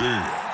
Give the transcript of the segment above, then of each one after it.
good.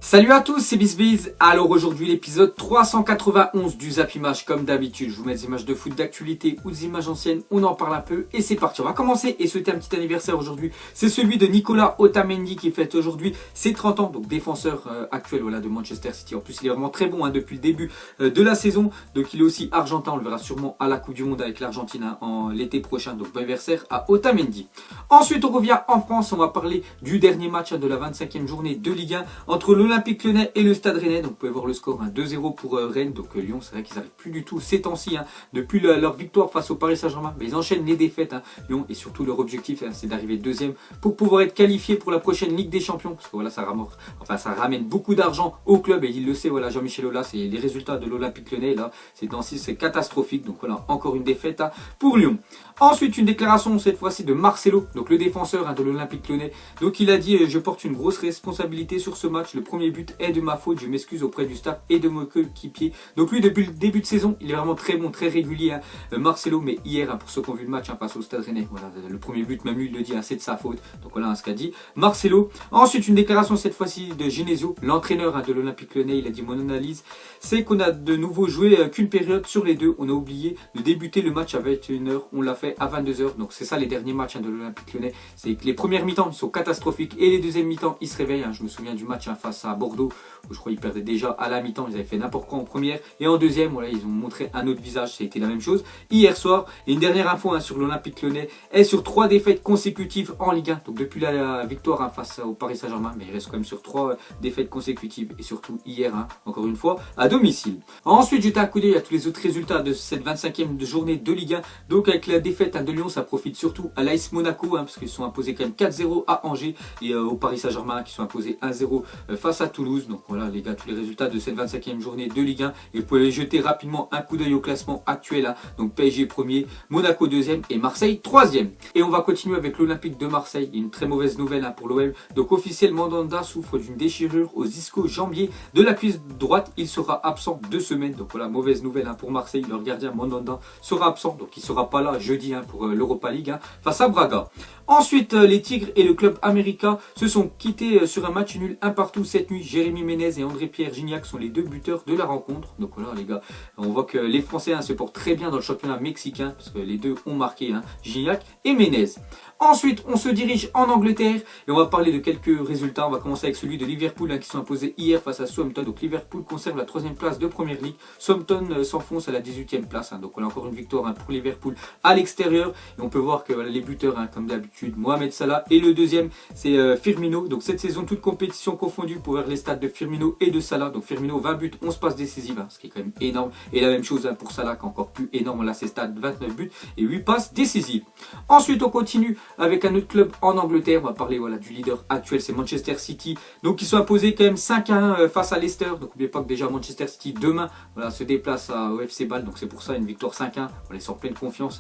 Salut à tous, c'est BizBiz. Alors aujourd'hui l'épisode 391 du Zap Image. Comme d'habitude, je vous mets des images de foot d'actualité ou des images anciennes, on en parle un peu et c'est parti. On va commencer et souhaiter un petit anniversaire aujourd'hui. C'est celui de Nicolas Otamendi qui fête aujourd'hui ses 30 ans, donc défenseur actuel de Manchester City. En plus il est vraiment très bon depuis le début de la saison. Donc il est aussi argentin, on le verra sûrement à la Coupe du Monde avec l'Argentine en l'été prochain. Donc bon anniversaire à Otamendi. Ensuite on revient en France, on va parler du dernier match de la 25e journée de Ligue 1 entre l'Olympique Lyonnais et le Stade Rennais. Donc vous pouvez voir le score 2-0 pour Rennes. Donc Lyon, c'est vrai qu'ils n'arrivent plus du tout ces temps-ci depuis leur victoire face au Paris Saint-Germain, mais ils enchaînent les défaites Lyon, et surtout leur objectif c'est d'arriver deuxième pour pouvoir être qualifié pour la prochaine Ligue des Champions, parce que voilà ça ramène beaucoup d'argent au club et il le sait, Jean-Michel Aulas, c'est les résultats de l'Olympique Lyonnais là, ces temps-ci c'est catastrophique. Donc voilà, encore une défaite pour Lyon. Ensuite une déclaration cette fois-ci de Marcelo, donc le défenseur de l'Olympique Lyonnais. Donc il a dit je porte une grosse responsabilité sur ce match, le premier but est de ma faute, je m'excuse auprès du staff et de mon coéquipier. Donc lui depuis le début de saison il est vraiment très bon, très régulier Marcelo, mais hier pour ceux qui ont vu le match face au Stade Rennais, voilà, le premier but même lui il le dit c'est de sa faute. Donc voilà ce qu'a dit Marcelo. Ensuite une déclaration cette fois-ci de Genesio, l'entraîneur de l'Olympique Lyonnais. Il a dit mon analyse c'est qu'on a de nouveau joué qu'une période sur les deux, on a oublié de débuter le match à 21h, on l'a fait à 22h. Donc c'est ça les derniers matchs de l'Olympique Lyonnais, c'est que les premières mi-temps ils sont catastrophiques et les deuxièmes mi-temps ils se réveillent. Je me souviens du match face à Bordeaux où je crois qu'ils perdaient déjà à la mi-temps, ils avaient fait n'importe quoi en première et en deuxième ils ont montré un autre visage, ça a été la même chose hier soir. Et une dernière info sur l'Olympique Lyonnais est sur 3 défaites consécutives en Ligue 1, donc depuis la victoire face au Paris Saint-Germain, mais il reste quand même sur 3 défaites consécutives et surtout hier encore une fois à domicile. Ensuite jeter un coup d'œil à tous les autres résultats de cette 25e journée de Ligue 1. Donc avec la défaite de Lyon, ça profite surtout à l'AS Monaco parce qu'ils sont imposés quand même 4-0 à Angers, et au Paris Saint-Germain qui sont imposés 1-0 face à Toulouse. Donc voilà les gars, tous les résultats de cette 25e journée de Ligue 1, et vous pouvez aller jeter rapidement un coup d'œil au classement actuel donc PSG premier, Monaco deuxième et Marseille troisième. Et on va continuer avec l'Olympique de Marseille. Il y a une très mauvaise nouvelle pour l'OM. Donc officiellement Mandanda souffre d'une déchirure aux ischio-jambiers de la cuisse droite, il sera absent 2 semaines. Donc voilà, mauvaise nouvelle pour Marseille, leur gardien Mandanda sera absent, donc il sera pas là jeudi pour l'Europa League face à Braga. Ensuite les Tigres et le club América se sont quittés sur un match nul 1 partout cette nuit. Jérémy Ménez et André-Pierre Gignac sont les 2 buteurs de la rencontre. Donc voilà les gars, on voit que les Français se portent très bien dans le championnat mexicain, parce que les deux ont marqué, Gignac et Ménez. Ensuite on se dirige en Angleterre et on va parler de quelques résultats. On va commencer avec celui de Liverpool qui sont imposés hier face à Southampton. Donc Liverpool conserve la 3e place de Premier League, Southampton s'enfonce à la 18e place. Donc on a encore une victoire pour Liverpool à l'extérieur, et on peut voir que les buteurs comme d'habitude Mohamed Salah, et le deuxième c'est Firmino. Donc cette saison toute compétition confondue pour voir les stats de Firmino et de Salah. Donc Firmino 20 buts 11 passes décisives, ce qui est quand même énorme, et la même chose pour Salah qui est encore plus énorme là, ses stats 29 buts et 8 passes décisives. Ensuite on continue avec un autre club en Angleterre. On va parler du leader actuel, c'est Manchester City. Donc ils sont imposés quand même 5-1 face à Leicester. Donc n'oubliez pas que déjà Manchester City demain se déplace au FC Bâle, donc c'est pour ça une victoire 5-1. On est en pleine confiance.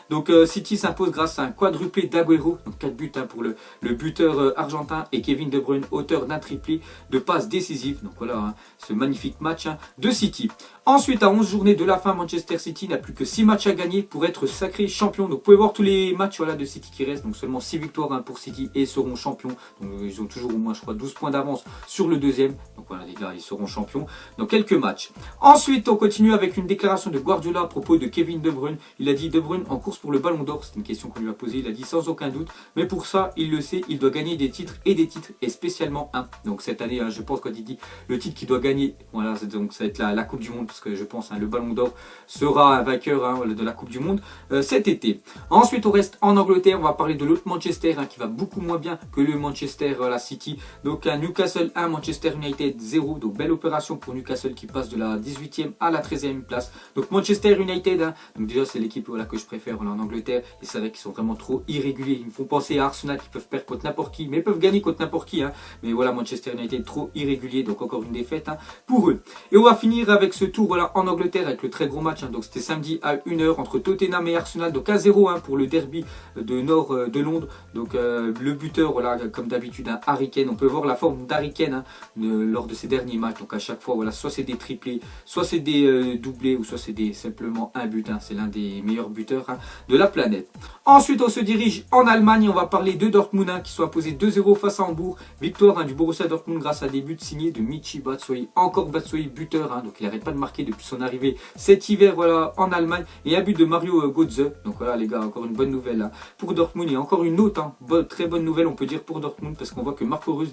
Donc City s'impose grâce à un quadruplé d'Aguero, donc 4 buts pour le buteur argentin, et Kevin De Bruyne, auteur d'un triplé de passes décisives. Donc voilà ce magnifique match de City. Ensuite à 11 journées de la fin, Manchester City n'a plus que 6 matchs à gagner pour être sacré champion. Donc vous pouvez voir tous les matchs de City qui restent, donc seulement 6 victoires pour City et seront champions. Donc ils ont toujours au moins je crois 12 points d'avance sur le deuxième. Donc voilà les gars, ils seront champions dans quelques matchs. Ensuite on continue avec une déclaration de Guardiola à propos de Kevin De Bruyne. Il a dit De Bruyne en course pour le Ballon d'Or, c'est une question qu'on lui a posée. Il a dit sans aucun doute, mais pour ça il le sait, il doit gagner des titres et spécialement un. Donc cette année je pense quand il dit le titre qu'il doit gagner, voilà, donc ça va être la Coupe du Monde, parce que je pense le Ballon d'Or sera un vainqueur de la Coupe du Monde cet été. Ensuite on reste en Angleterre, on va parler de l'autre Manchester qui va beaucoup moins bien que le Manchester City. Donc Newcastle 1, Manchester United 0. Donc belle opération pour Newcastle qui passe de la 18e à la 13e place. Donc Manchester United, donc déjà c'est l'équipe que je préfère en Angleterre, et c'est vrai qu'ils sont vraiment trop irréguliers. Ils me font penser à Arsenal qui peuvent perdre contre n'importe qui, mais peuvent gagner contre n'importe qui. Mais voilà, Manchester United trop irrégulier. d'affilée, donc encore une défaite pour eux. Et on va finir avec ce tour en Angleterre avec le très gros match. Donc c'était samedi à 1h entre Tottenham et Arsenal, donc 1-0 pour le derby de nord de Londres. Donc le buteur, voilà, comme d'habitude, Harry Kane. On peut voir la forme d'Harry Kane lors de ces derniers matchs. Donc à chaque fois, voilà, soit c'est des triplés, soit c'est des doublés, ou soit c'est simplement un but. C'est l'un des meilleurs buteurs de la planète. Ensuite, on se dirige en Allemagne. On va parler de Dortmund qui sont imposés 2-0 face à Hambourg. Victoire du Borussia Dortmund grâce à des buts signés de Michy Batshuayi. Encore Batshuayi buteur, donc il n'arrête pas de marquer depuis son arrivée cet hiver, voilà, en Allemagne. Et un but de Mario Götze. Donc voilà les gars, encore une bonne nouvelle pour Dortmund. Et encore une autre très bonne nouvelle, on peut dire, pour Dortmund, parce qu'on voit que Marco Reus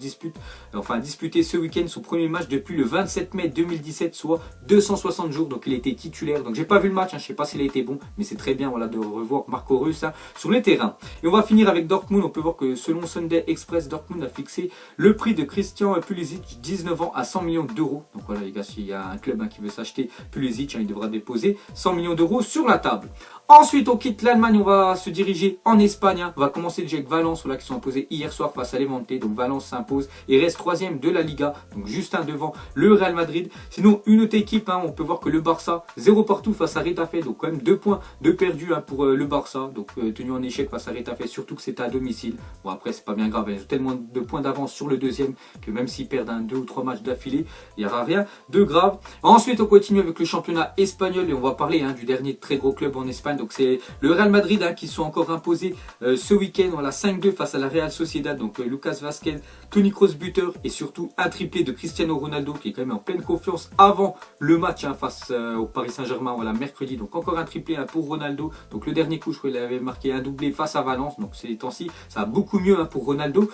a disputé ce week-end son premier match depuis le 27 mai 2017, soit 260 jours. Donc il a été titulaire. Donc j'ai pas vu le match, je sais pas s'il a été bon, mais c'est très bien, voilà, de revoir Marco Reus sur les terrains. Et on va finir avec Dortmund. On peut voir que selon Sunday Express, Dortmund a fixé le prix de Christian Pulisic, 19 ans, à 100 millions d'euros. Donc voilà les gars, s'il y a un club qui veut s'acheter Pulisic, il devra déposer 100 millions d'euros sur la table. Ensuite, on quitte l'Allemagne, on va se diriger en Espagne. On va commencer déjà avec Valence, voilà, qui sont imposés hier soir face à Levante. Donc Valence s'impose et reste 3e de la Liga, donc juste devant le Real Madrid. Sinon, une autre équipe, on peut voir que le Barça, 0 partout face à Retafe, donc quand même 2 points de perdu pour le Barça. Donc tenu en échec face à Retafe, surtout que c'était à domicile. Bon, après, c'est pas bien grave, ils ont tellement de points d'avance sur le deuxième que même s'ils perdent 2 ou 3 matchs d'affilée, il n'y aura rien de grave. Ensuite, on continue avec le championnat espagnol et on va parler du dernier très gros club en Espagne. Donc c'est le Real Madrid qui sont encore imposés ce week-end, voilà, 5-2 face à la Real Sociedad. Donc Lucas Vazquez, Toni Kroos buteur et surtout un triplé de Cristiano Ronaldo qui est quand même en pleine confiance avant le match face au Paris Saint-Germain, voilà, mercredi. Donc encore un triplé pour Ronaldo. Donc le dernier coup, je crois qu'il avait marqué un doublé face à Valence. Donc ces temps-ci, ça va beaucoup mieux pour Ronaldo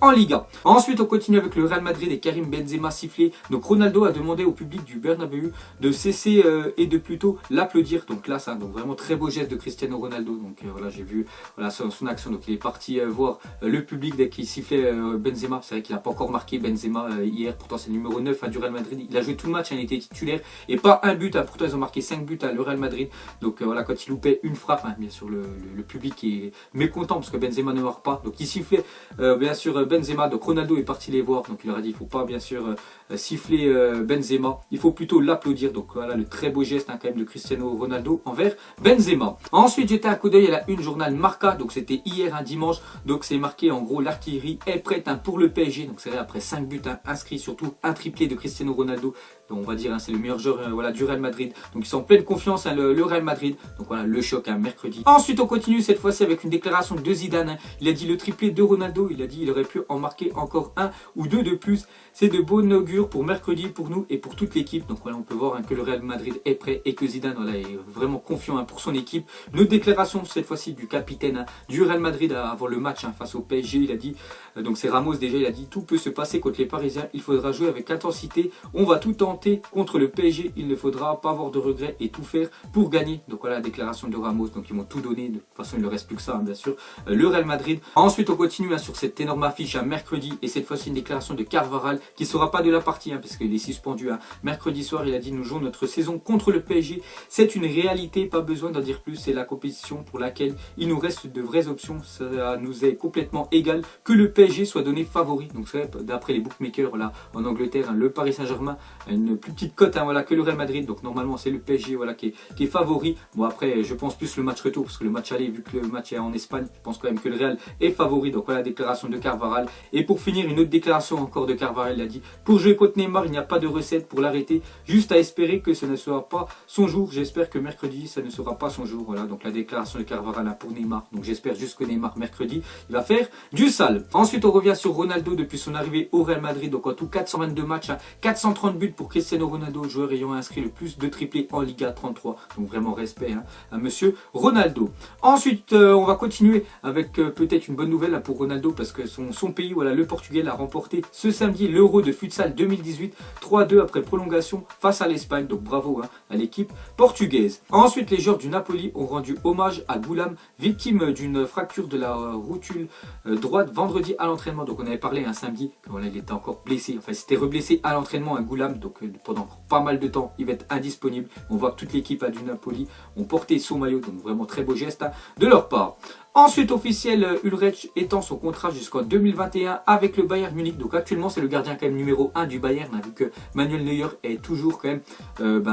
en Liga. Ensuite, on continue avec le Real Madrid et Karim Benzema sifflé. Donc Ronaldo a demandé au public du Bernabéu de cesser et de plutôt l'applaudir. Donc là, ça, donc vraiment très beau geste de Cristiano Ronaldo. Donc voilà, j'ai vu, voilà, son action. Donc il est parti voir le public dès qu'il sifflait Benzema. C'est vrai qu'il n'a pas encore marqué Benzema hier. Pourtant c'est le numéro 9 du Real Madrid. Il a joué tout le match, il était titulaire et pas un but. Pourtant ils ont marqué 5 buts le Real Madrid. Donc voilà, quand il loupait une frappe, bien sûr le public est mécontent parce que Benzema ne marque pas. Donc il sifflait bien sûr Benzema. Donc Ronaldo est parti les voir. Donc il leur a dit il ne faut pas bien sûr siffler Benzema. Il faut plutôt l'applaudir. Donc voilà le très beau geste quand même de Cristiano Ronaldo envers Benzema. Ensuite, j'étais un coup d'œil à la une journal Marca. Donc c'était hier, dimanche. Donc c'est marqué en gros l'artillerie est prête pour le PSG. Donc c'est vrai, après 5 buts inscrits, surtout un triplé de Cristiano Ronaldo. Donc on va dire c'est le meilleur joueur voilà, du Real Madrid. Donc ils sont en pleine confiance le Real Madrid. Donc voilà le choc mercredi. Ensuite on continue cette fois-ci avec une déclaration de Zidane. Il a dit le triplé de Ronaldo. Il a dit il aurait pu en marquer encore 1 ou 2 de plus. C'est de bon augure pour mercredi, pour nous et pour toute l'équipe. Donc voilà, on peut voir que le Real Madrid est prêt et que Zidane voilà, est vraiment confiant pour son équipe. Une autre déclaration cette fois-ci du capitaine du Real Madrid avant le match face au PSG. Il a dit, donc c'est Ramos déjà, il a dit tout peut se passer contre les Parisiens. Il faudra jouer avec intensité. On va tout tenter contre le PSG. Il ne faudra pas avoir de regrets et tout faire pour gagner. Donc voilà la déclaration de Ramos. Donc ils vont tout donner. De toute façon, il ne reste plus que ça, bien sûr. Le Real Madrid. Ensuite, on continue sur cette énorme affiche mercredi. Et cette fois-ci, une déclaration de Carvajal qui ne sera pas de la partie parce qu'il est suspendu. Mercredi soir, il a dit nous jouons notre saison contre le PSG. C'est une réalité, pas besoin d'en dire plus. C'est la compétition pour laquelle il nous reste de vraies options. Ça nous est complètement égal que le PSG soit donné favori. Donc c'est vrai, d'après les bookmakers là, en Angleterre, le Paris Saint-Germain a une plus petite cote voilà, que le Real Madrid. Donc normalement c'est le PSG voilà, qui est favori. Bon après je pense plus le match retour parce que le match aller, vu que le match est en Espagne, je pense quand même que le Real est favori. Donc voilà la déclaration de Carvajal. Et pour finir, une autre déclaration encore de Carvajal. Il a dit pour jouer contre Neymar, il n'y a pas de recette pour l'arrêter. Juste à espérer que ce ne sera pas son jour. J'espère que mercredi, ça ne sera pas son jour. Voilà, donc la déclaration de Carvajal pour Neymar. Donc j'espère juste que Neymar, mercredi, il va faire du sale. Ensuite, on revient sur Ronaldo depuis son arrivée au Real Madrid. Donc en tout, 422 matchs, 430 buts pour Cristiano Ronaldo, joueur ayant inscrit le plus de triplés en Liga, 33. Donc vraiment respect à monsieur Ronaldo. Ensuite, on va continuer avec peut-être une bonne nouvelle pour Ronaldo parce que son pays, voilà, le Portugal, a remporté ce samedi l'Euro de futsal 2018, 3-2 après prolongation face à l'Espagne. Donc bravo à l'équipe portugaise. Ensuite, les joueurs du Napoli ont rendu hommage à Goulam, victime d'une fracture de la rotule droite vendredi à l'entraînement. Donc on avait parlé un samedi que voilà, il était encore blessé, enfin il s'était reblessé à l'entraînement à Goulam. Donc pendant pas mal de temps, il va être indisponible. On voit que toute l'équipe du Napoli ont porté son maillot. Donc vraiment très beau geste de leur part. Ensuite, officiel, Ulreich étend son contrat jusqu'en 2021 avec le Bayern Munich. Donc actuellement, c'est le gardien quand même numéro 1 du Bayern, vu que Manuel Neuer est toujours quand même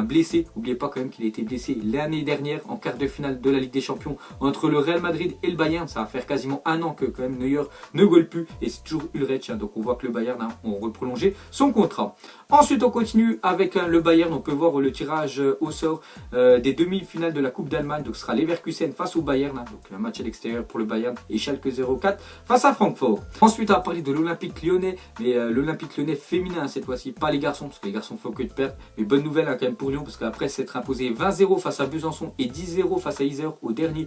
blessé. N'oubliez pas quand même qu'il a été blessé l'année dernière en quart de finale de la Ligue des Champions entre le Real Madrid et le Bayern. Ça va faire quasiment un an que quand même Neuer ne goal plus et c'est toujours Ulreich. Donc on voit que le Bayern a reprolongé son contrat. Ensuite, on continue avec le Bayern. On peut voir le tirage au sort des demi-finales de la Coupe d'Allemagne. Donc ce sera Leverkusen face au Bayern. Donc un match à l'extérieur pour le Bayern et Schalke 04 face à Francfort. Ensuite, on va parler de l'Olympique Lyonnais, mais l'Olympique Lyonnais féminin cette fois-ci, pas les garçons, parce que les garçons font que de perdre. Mais bonne nouvelle quand même pour Lyon, parce qu'après s'être imposé 20-0 face à Besançon et 10-0 face à Isère au dernier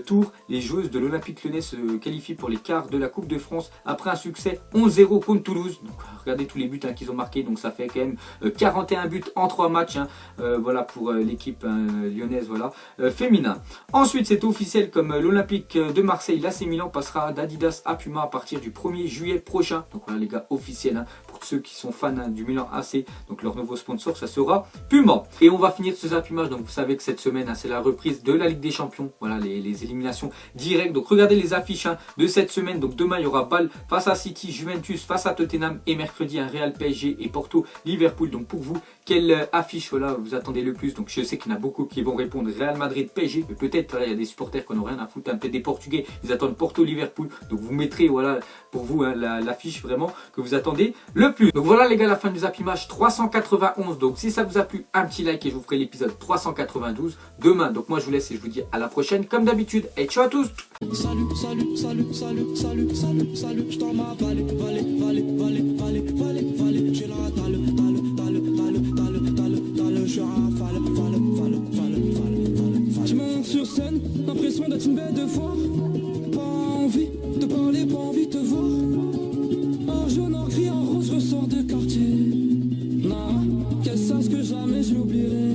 tour, les joueuses de l'Olympique Lyonnais se qualifient pour les quarts de la Coupe de France après un succès 11-0 contre Toulouse. Donc regardez tous les buts qu'ils ont marqués, donc ça fait quand même 41 buts en 3 matchs, voilà pour l'équipe lyonnaise, voilà, féminin. Ensuite, c'est officiel, comme l'Olympique de Marseille, l'AC Milan passera d'Adidas à Puma à partir du 1er juillet prochain. Donc voilà les gars, officiel, pour ceux qui sont fans du Milan AC. Donc leur nouveau sponsor, ça sera Puma. Et on va finir ce zappimage. Donc vous savez que cette semaine, c'est la reprise de la Ligue des Champions. Voilà les éliminations directes. Donc regardez les affiches de cette semaine. Donc demain, il y aura Bâle face à City, Juventus face à Tottenham et mercredi, un Real PSG et Porto Liverpool. Donc pour vous, quelle affiche voilà, vous attendez le plus? Donc je sais qu'il y en a beaucoup qui vont répondre Real Madrid PSG, mais peut-être il y a des supporters qui n'ont rien à foutre, peut-être des Portugais, ils attendent Porto Liverpool. Donc vous mettrez voilà pour vous l'affiche vraiment que vous attendez le plus. Donc voilà les gars, la fin du zappimage 391. Donc si ça vous a plu, un petit like et je vous ferai l'épisode 392 demain. Donc moi je vous laisse et je vous dis à la prochaine comme d'habitude et ciao à tous. Salut, salut, salut, salut, salut, salut, salut, je t'en m'en vallée, j'ai la je suis rafale, je monte sur scène, l'impression d'être une bête de foire. Pas envie de parler, pas envie de te voir. En jaune, en gris, en rose, je ressors de quartier. Non, qu'elle sache que jamais je l'oublierai.